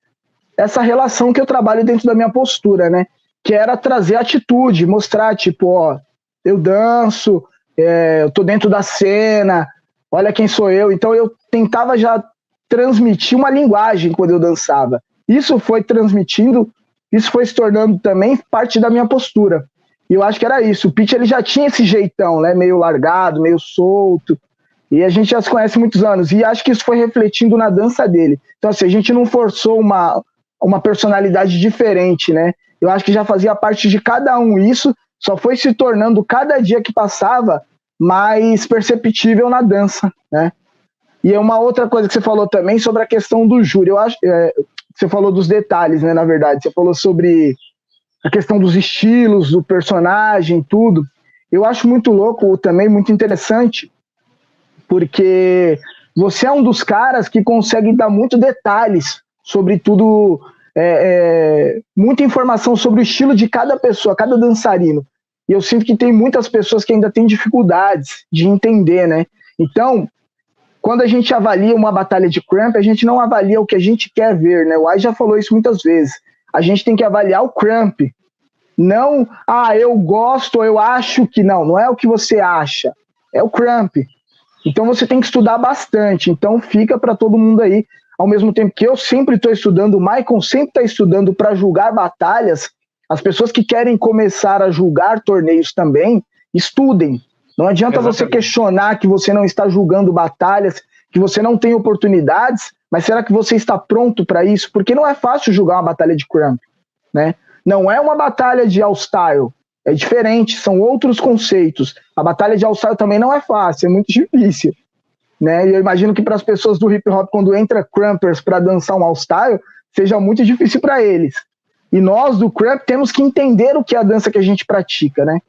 essa relação que eu trabalho dentro da minha postura, né? Que era trazer atitude, mostrar, tipo, ó, eu danço, eu tô dentro da cena, olha quem sou eu. Então eu tentava já transmitir uma linguagem quando eu dançava. Isso foi se tornando também parte da minha postura. E eu acho que era isso. O Pitch, ele já tinha esse jeitão, né? Meio largado, meio solto. E a gente já se conhece há muitos anos. E acho que isso foi refletindo na dança dele. Então, assim, a gente não forçou uma personalidade diferente, né? Eu acho que já fazia parte de cada um isso, só foi se tornando, cada dia que passava, mais perceptível na dança, né? E é uma outra coisa que você falou também sobre a questão do júri. Eu acho você falou dos detalhes, né, na verdade. Você falou sobre a questão dos estilos, do personagem, tudo. Eu acho muito louco também, muito interessante, porque você é um dos caras que consegue dar muitos detalhes sobre tudo, muita informação sobre o estilo de cada pessoa, cada dançarino. E eu sinto que tem muitas pessoas que ainda têm dificuldades de entender, né? Então, quando a gente avalia uma batalha de cramp, a gente não avalia o que a gente quer ver, né? O Ai já falou isso muitas vezes. A gente tem que avaliar o cramp. Não, eu gosto, eu acho que não é o que você acha, é o cramp. Então você tem que estudar bastante. Então fica para todo mundo aí, ao mesmo tempo que eu sempre estou estudando, o Michael sempre está estudando para julgar batalhas. As pessoas que querem começar a julgar torneios também, estudem. Não adianta você questionar que você não está julgando batalhas, que você não tem oportunidades, mas será que você está pronto para isso? Porque não é fácil julgar uma batalha de cramp, né? Não é uma batalha de all-style, é diferente, são outros conceitos. A batalha de all-style também não é fácil, é muito difícil, né? E eu imagino que para as pessoas do hip-hop, quando entra crampers para dançar um all-style, seja muito difícil para eles. E nós, do cramp, temos que entender o que é a dança que a gente pratica, né?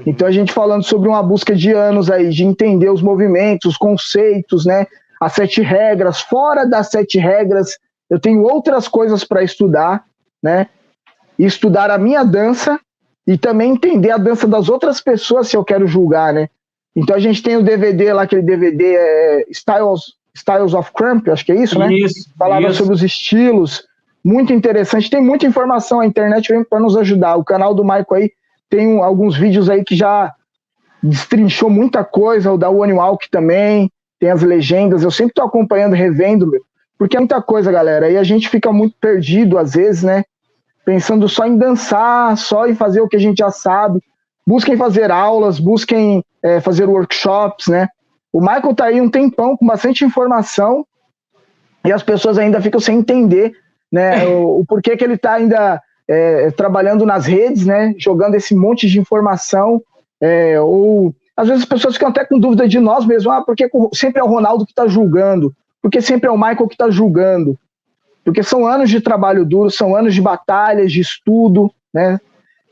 Então a gente falando sobre uma busca de anos aí, de entender os movimentos, os conceitos, né? As 7 regras. Fora das 7 regras, eu tenho outras coisas para estudar, né? E estudar a minha dança e também entender a dança das outras pessoas se eu quero julgar, né? Então a gente tem o DVD lá, aquele DVD Styles of Cramp, acho que é isso, né? Isso. Falava sobre os estilos, muito interessante. Tem muita informação, a internet vem para nos ajudar. O canal do Michael aí tem alguns vídeos aí que já destrinchou muita coisa, o da One Walk também, tem as legendas, eu sempre tô acompanhando, revendo, porque é muita coisa, galera, e a gente fica muito perdido às vezes, né, pensando só em dançar, só em fazer o que a gente já sabe. Busquem fazer aulas, busquem fazer workshops, né. O Michael tá aí um tempão com bastante informação e as pessoas ainda ficam sem entender, né, o porquê que ele tá ainda trabalhando nas redes, né, jogando esse monte de informação, ou às vezes as pessoas ficam até com dúvida de nós mesmos, porque sempre é o Ronaldo que está julgando, porque sempre é o Michael que está julgando, porque são anos de trabalho duro, são anos de batalhas, de estudo, né,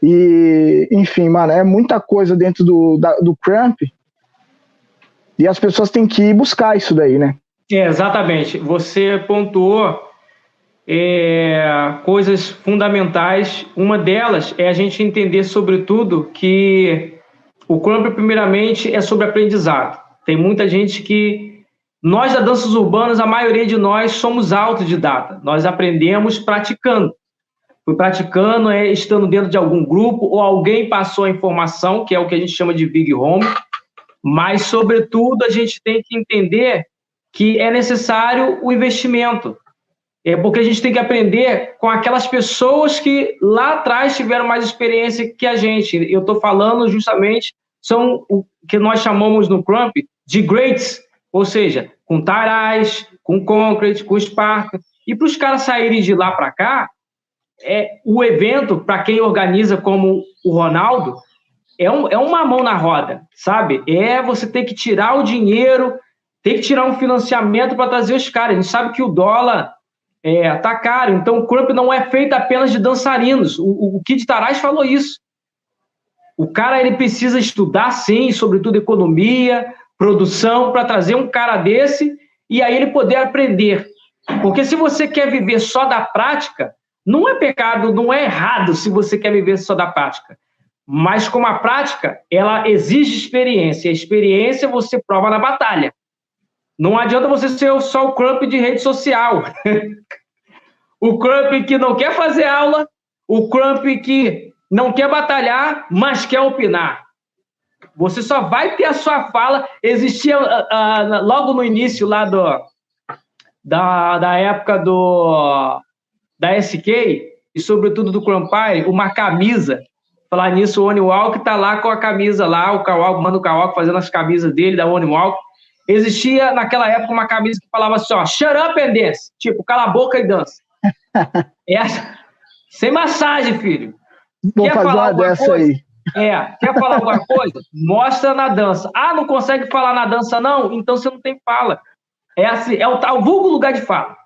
e enfim, mano, é muita coisa dentro do cramp, e as pessoas têm que ir buscar isso daí, né. Exatamente, você pontuou coisas fundamentais. Uma delas é a gente entender, sobretudo, que o cramp, primeiramente, é sobre aprendizado. Tem muita gente que Nós, da danças urbanas, a maioria de nós somos autodidata. Nós aprendemos praticando. Fui praticando, estando dentro de algum grupo, ou alguém passou a informação, que é o que a gente chama de Big Home. Mas, sobretudo, a gente tem que entender que é necessário o investimento. Porque a gente tem que aprender com aquelas pessoas que lá atrás tiveram mais experiência que a gente. Eu estou falando justamente, são o que nós chamamos no Crump de greats, ou seja, com Tarais, com Concrete, com Sparta. E para os caras saírem de lá para cá, o evento, para quem organiza como o Ronaldo, é uma mão na roda, sabe? Você tem que tirar o dinheiro, tem que tirar um financiamento para trazer os caras. A gente sabe que o dólar tá caro, então o Crump não é feito apenas de dançarinos. O Kid Tarais falou isso. O cara, ele precisa estudar, sim, sobretudo economia, produção, para trazer um cara desse e aí ele poder aprender. Porque se você quer viver só da prática, não é pecado, não é errado se você quer viver só da prática. Mas como a prática, ela exige experiência. A experiência você prova na batalha. Não adianta você ser só o Crump de rede social. O Crump que não quer fazer aula, o Crump que não quer batalhar, mas quer opinar. Você só vai ter a sua fala. Existia logo no início lá da época da SK, e sobretudo do Crumpire, uma camisa. Falar nisso, o Oni Walk tá lá com a camisa lá, o Mano Kawalk fazendo as camisas dele, da Oni Walk. Existia naquela época uma camisa que falava assim, ó, shut up and dance, tipo, cala a boca e dança. Sem massagem, filho. Vou fazer uma dessa coisa? Aí. Quer falar alguma coisa? Mostra na dança. Ah, não consegue falar na dança não? Então você não tem fala. Assim, é o vulgo lugar de fala.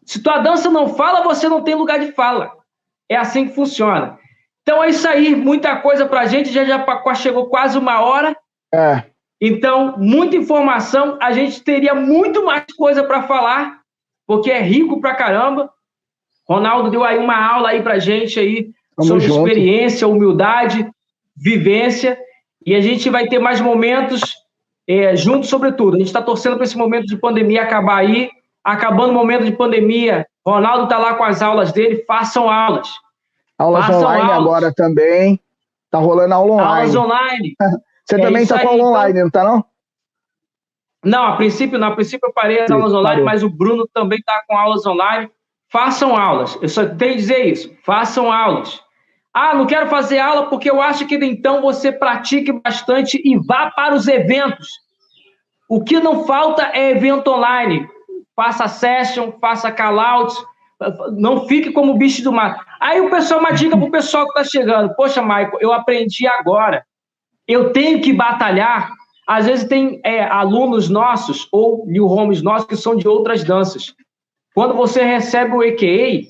Se tua dança não fala, você não tem lugar de fala. É assim que funciona. Então é isso aí, muita coisa pra gente, já chegou quase 1 hora. Então, muita informação, a gente teria muito mais coisa para falar, porque é rico pra caramba. Ronaldo deu aí uma aula aí pra gente aí, sobre experiência, humildade, vivência, e a gente vai ter mais momentos juntos, sobretudo. A gente está torcendo para esse momento de pandemia acabar aí. Acabando o momento de pandemia, Ronaldo está lá com as aulas dele, façam aulas. Aulas online agora também. Tá rolando aula online. Aulas online. Você também tá com aula online, não tá não? Não, a princípio eu parei as aulas online, mas o Bruno também tá com aulas online. Façam aulas. Eu só tenho que dizer isso. Façam aulas. Ah, não quero fazer aula porque eu acho que então você pratique bastante e vá para os eventos. O que não falta é evento online. Faça session, faça call-outs, não fique como bicho do mato. Aí o pessoal, uma dica pro pessoal que tá chegando, poxa, Michael, eu aprendi agora, eu tenho que batalhar. Às vezes tem alunos nossos, ou new homes nossos, que são de outras danças. Quando você recebe o EQA,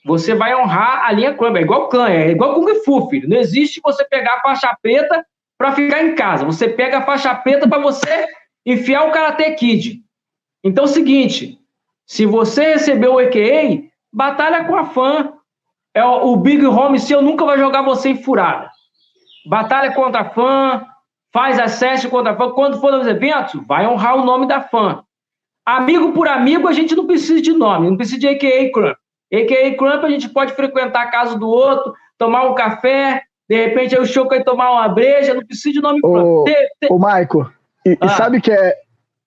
você vai honrar a linha Crump, é igual clã, é igual Kung Fu, filho. Não existe você pegar a faixa preta para ficar em casa, você pega a faixa preta para você enfiar o Karate Kid. Então é o seguinte, se você recebeu o EQA, batalha com a fã. O Big Home seu nunca vai jogar você em furada. Batalha contra a fã, faz acesso contra a fã. Quando for nos eventos, vai honrar o nome da fã. Amigo por amigo, a gente não precisa de nome, não precisa de EQA Crump. EQA Crump, a gente pode frequentar a casa do outro, tomar um café, de repente aí o show quer tomar uma breja, não precisa de nome Crump. Ô, Maico, e sabe que é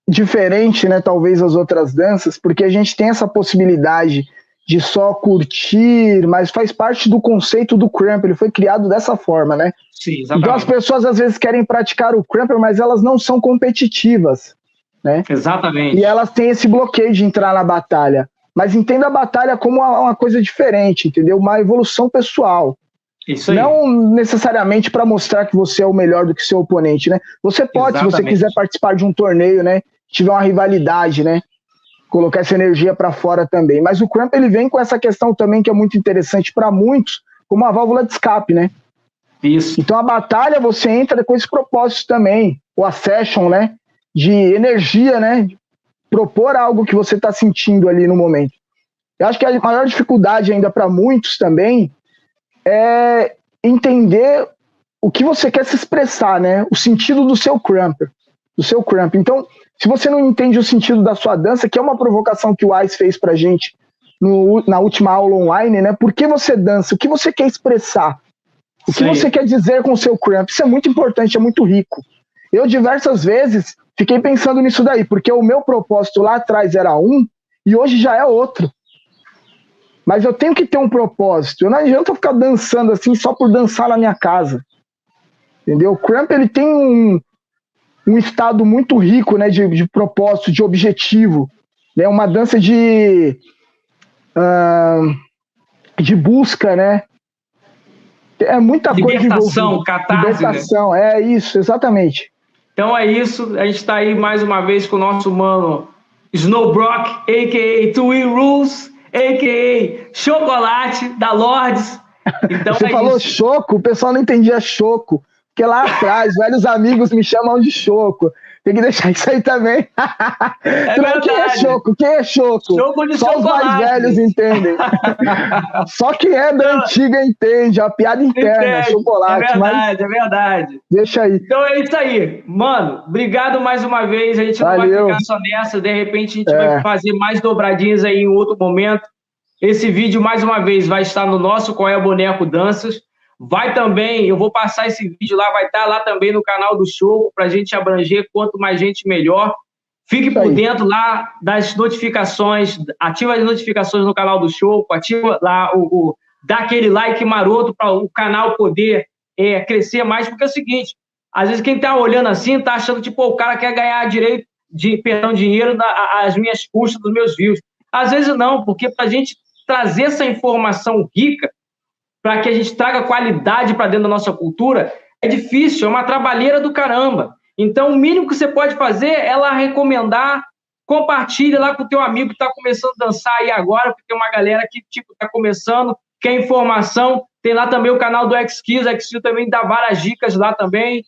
diferente, né, talvez as outras danças, porque a gente tem essa possibilidade de só curtir, mas faz parte do conceito do Crump, ele foi criado dessa forma, né? Sim, exatamente. Então as pessoas às vezes querem praticar o Crump, mas elas não são competitivas, né? Exatamente. E elas têm esse bloqueio de entrar na batalha, mas entenda a batalha como uma coisa diferente, entendeu? Uma evolução pessoal. Isso aí. Não necessariamente para mostrar que você é o melhor do que seu oponente, né? Você pode, se você quiser participar de um torneio, né? Tiver uma rivalidade, né? Colocar essa energia para fora também. Mas o Crump, ele vem com essa questão também que é muito interessante para muitos, como uma válvula de escape, né? Isso. Então a batalha você entra com esse propósito também, ou a session, né? De energia, né? De propor algo que você está sentindo ali no momento. Eu acho que a maior dificuldade ainda para muitos também é entender o que você quer se expressar, né? O sentido do seu Crump. do seu cramp. Então, se você não entende o sentido da sua dança, que é uma provocação que o Ais fez pra gente na última aula online, né? Por que você dança? O que você quer expressar? O que você quer dizer com o seu cramp? Isso é muito importante, é muito rico. Eu diversas vezes fiquei pensando nisso daí, porque o meu propósito lá atrás era um e hoje já é outro. Mas eu tenho que ter um propósito. Eu não adianta ficar dançando assim só por dançar na minha casa. Entendeu? O cramp, ele tem um estado muito rico, né, de propósito, de objetivo. É uma dança de busca, né? É muita libertação, coisa. catarse, libertação, né? É isso, exatamente. Então é isso. A gente está aí mais uma vez com o nosso mano Snowbrock, a.k.a. Twin Rules, a.k.a. Chocolate da Lords. Então você falou isso. Choco, o pessoal não entendia choco. Porque lá atrás, velhos amigos me chamam de choco. Tem que deixar isso aí também. Quem é choco? Quem é choco? Choco de só chocolate. Os mais velhos entendem. Só quem é da antiga entende. A piada interna, entende. Chocolate. É verdade, é verdade. Deixa aí. Então é isso aí. Mano, obrigado mais uma vez. A gente não vai ficar só nessa. De repente a gente vai fazer mais dobradinhas aí em outro momento. Esse vídeo, mais uma vez, vai estar no nosso Qual é Boneco Danças. Vai também, eu vou passar esse vídeo lá, vai estar lá também no canal do show, para a gente abranger quanto mais gente melhor. Fique por dentro lá das notificações, ativa as notificações no canal do show, ativa lá, dá aquele like maroto para o canal poder crescer mais, porque é o seguinte, às vezes quem está olhando assim, está achando tipo, o cara quer ganhar dinheiro às minhas custas dos meus views. Às vezes não, porque para a gente trazer essa informação rica, para que a gente traga qualidade para dentro da nossa cultura, é difícil, é uma trabalheira do caramba. Então, o mínimo que você pode fazer é lá recomendar, compartilha lá com o teu amigo que está começando a dançar aí agora, porque tem uma galera que está começando, quer informação, tem lá também o canal do X-Skills, a X-Skills também dá várias dicas lá também,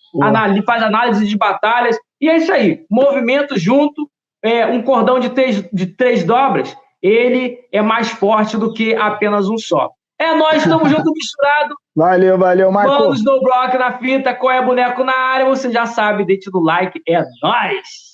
faz análise de batalhas, e é isso aí, movimento junto, um cordão de três dobras, ele é mais forte do que apenas um só. É nós, estamos junto misturado. Valeu, Marco. Mano, Snowbrock na fita, qual é boneco na área, você já sabe, deixa no like, é nóis!